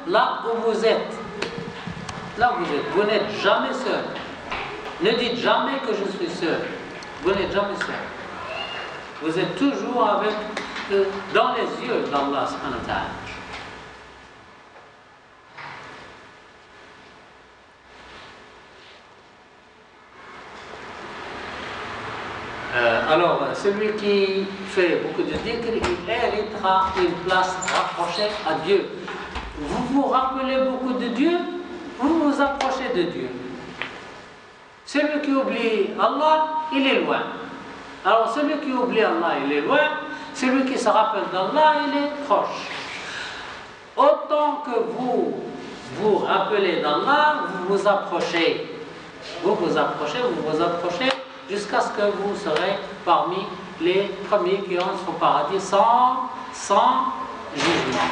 là où vous êtes. Là où vous êtes. Vous n'êtes jamais seul. Ne dites jamais que je suis seul. Vous n'êtes jamais seul. Vous êtes toujours avec, dans les yeux d'Allah subhanahu wa ta'ala. Alors, celui qui fait beaucoup de dhikr, il héritera une place rapprochée à Dieu. Vous vous rappelez beaucoup de Dieu, vous vous approchez de Dieu. Celui qui oublie Allah, il est loin. Alors, celui qui oublie Allah, il est loin. Celui qui se rappelle d'Allah, il est proche. Autant que vous vous rappelez d'Allah, vous vous approchez. Vous vous approchez, jusqu'à ce que vous serez parmi les premiers qui entrent au paradis sans jugement.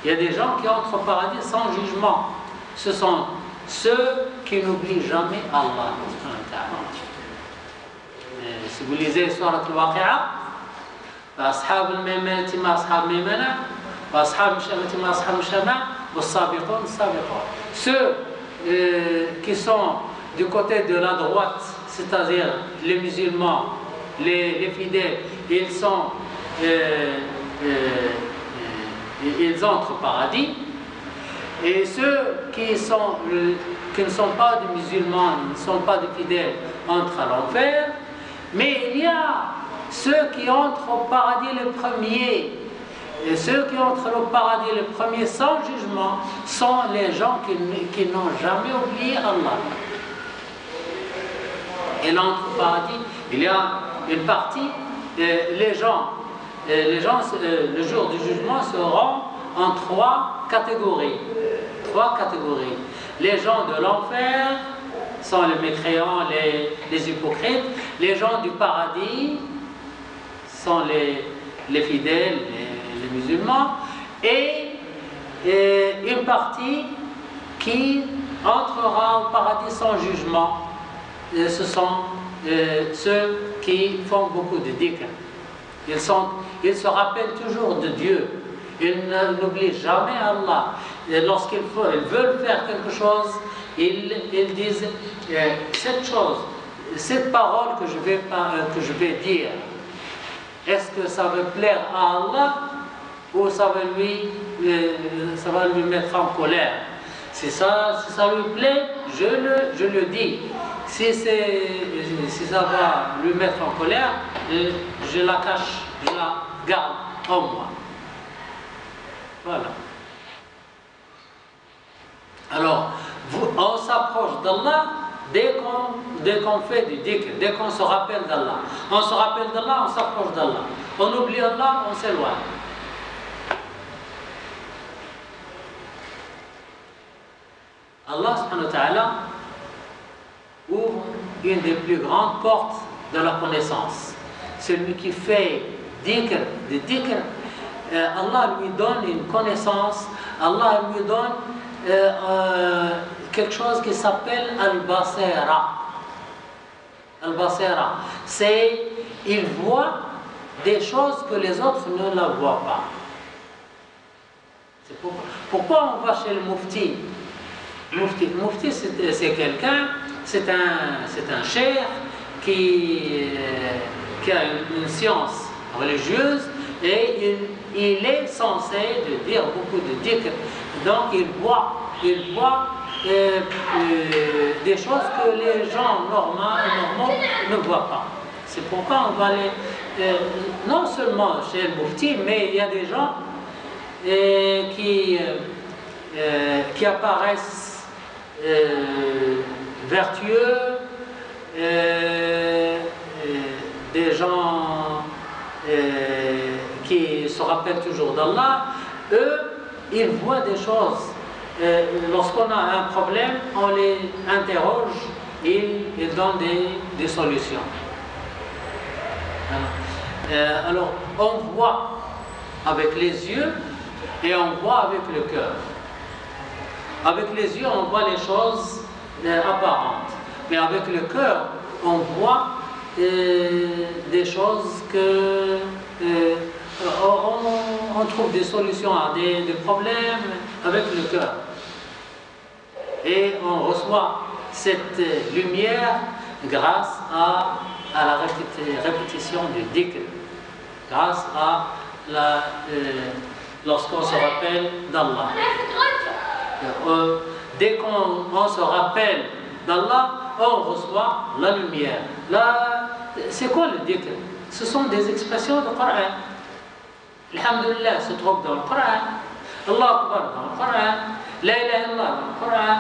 Il y a des gens qui entrent au paradis sans jugement. Ce sont ceux qui n'oublient jamais Allah. Si vous lisez Surat al-Waqi'a, أصحاب الميمنة ما أصحاب الميمنة وأصحاب المشأمة ما أصحاب المشأمة والسابقون السابقون. Ceux qui sont du côté de la droite, c'est-à-dire les musulmans, les fidèles, ils entrent au paradis. Et ceux qui ne sont pas des musulmans, ne sont pas des fidèles, entrent à l'enfer. Mais il y a ceux qui entrent au paradis le premier. Et ceux qui entrent au paradis le premier sans jugement sont les gens qui n'ont jamais oublié Allah. Et l'entre au paradis, il y a une partie, les gens le jour du jugement seront en trois catégories. Les gens de l'enfer sont les mécréants, les hypocrites. Les gens du paradis sont les fidèles, les musulmans. Et une partie qui entrera au paradis sans jugement. Ce sont ceux qui font beaucoup de dhikr. Ils se rappellent toujours de Dieu. Ils n'oublient jamais Allah. Lorsqu'ils veulent faire quelque chose, ils disent cette parole que je vais dire, est-ce que ça va plaire à Allah ou ça va lui mettre en colère? Si ça lui plaît, je le dis. Si ça va lui mettre en colère, je la cache, je la garde en moi. Voilà. Alors, on s'approche d'Allah dès qu'on fait du dhikr, dès qu'on se rappelle d'Allah. On se rappelle d'Allah, on s'approche d'Allah. On oublie Allah, on s'éloigne. Allah subhanahu wa ta'ala ouvre une des plus grandes portes de la connaissance. Celui qui fait dhikr, Allah lui donne une connaissance, Allah lui donne quelque chose qui s'appelle al-basira. Al-basira, c'est il voit des choses que les autres ne la voient pas. C'est pourquoi on va chez le mufti. Le mufti, c'est quelqu'un, c'est un cheikh qui a une science religieuse et il est censé de dire beaucoup de dhikr. Donc il voit des choses que les gens normaux ne voient pas. C'est pourquoi on va aller non seulement chez le mufti, mais il y a des gens qui apparaissent vertueux, des gens qui se rappellent toujours d'Allah. Eux, ils voient des choses. Lorsqu'on a un problème, on les interroge, ils donnent des solutions. Alors, on voit avec les yeux et on voit avec le cœur. Avec les yeux, on voit les choses apparentes. Mais avec le cœur, on voit des choses on trouve des solutions à des problèmes avec le cœur. Et on reçoit cette lumière grâce à la répétition du dhikr, grâce à lorsqu'on se rappelle d'Allah. Dès qu'on se rappelle d'Allah, on reçoit la lumière. C'est quoi le dhikr? Ce sont des expressions du Coran. Alhamdulillah se trouve dans le Coran. Allah Akbar dans le Coran. La ilaha illallah dans le Coran.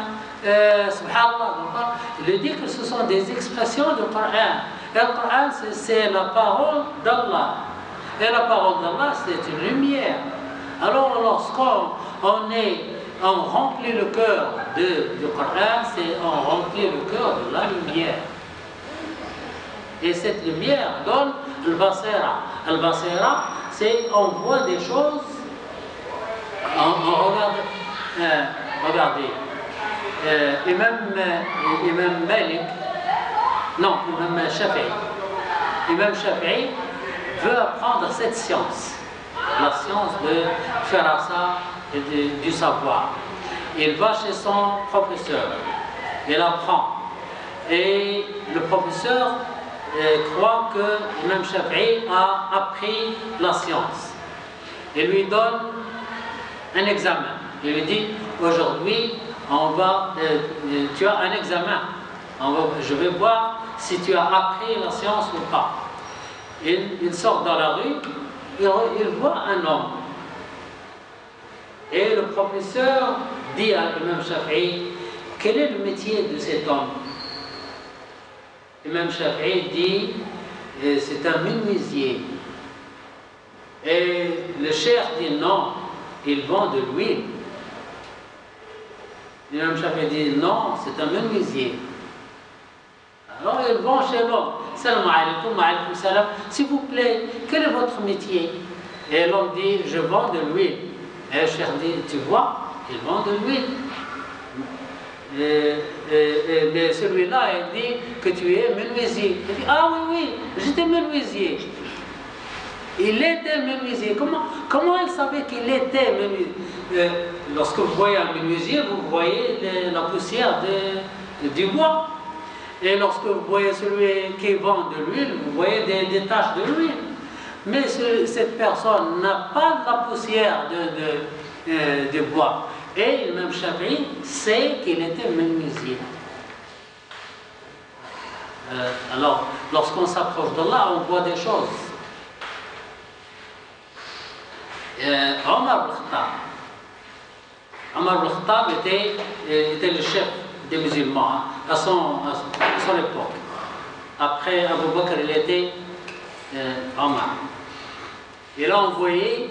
Subhanallah dans le Coran. Le dhikr, ce sont des expressions du Coran. Et le Coran, c'est la parole d'Allah. Et la parole d'Allah, c'est une lumière. Alors, lorsqu'on remplit le cœur du Coran, on remplit le cœur de la lumière. Et cette lumière donne al-basira. Al-basira, c'est on voit des choses, on regarde, regardez, Imam Malik, non, Imam Shafi'i. Imam Shafi'i veut apprendre cette science, la science de Firasa et du savoir. Il va chez son professeur, il apprend. Et le professeur croit que Imam Shafi'i a appris la science. Il lui donne un examen. Il lui dit, aujourd'hui, tu as un examen. Je vais voir si tu as appris la science ou pas. Il sort dans la rue, il voit un homme. Et le professeur dit à Imam Shafi'i, quel est le métier de cet homme? Imam Shafi'i dit, c'est un menuisier. Et le cheikh dit non, il vend de l'huile. Imam Shafi'i dit non, c'est un menuisier. Alors il vend chez l'homme. Salam alaikum, alaikum salam. S'il vous plaît, quel est votre métier? Et l'homme dit, je vends de l'huile. Et le cheikh dit, tu vois, il vend de l'huile. Mais celui-là, il dit que tu es menuisier. Il dit, ah oui, j'étais menuisier. Il était menuisier. Comment il savait qu'il était menuisier? Lorsque vous voyez un menuisier, vous voyez la poussière du bois. Et lorsque vous voyez celui qui vend de l'huile, vous voyez des taches de l'huile. Mais cette personne n'a pas de la poussière de bois. Et même Shafi'i sait qu'il était menuisier. Alors, lorsqu'on s'approche d'Allah, on voit des choses. Omar ibn Khattab était le chef des musulmans à son époque. Après Abu Bakr, il était Omar. Il a envoyé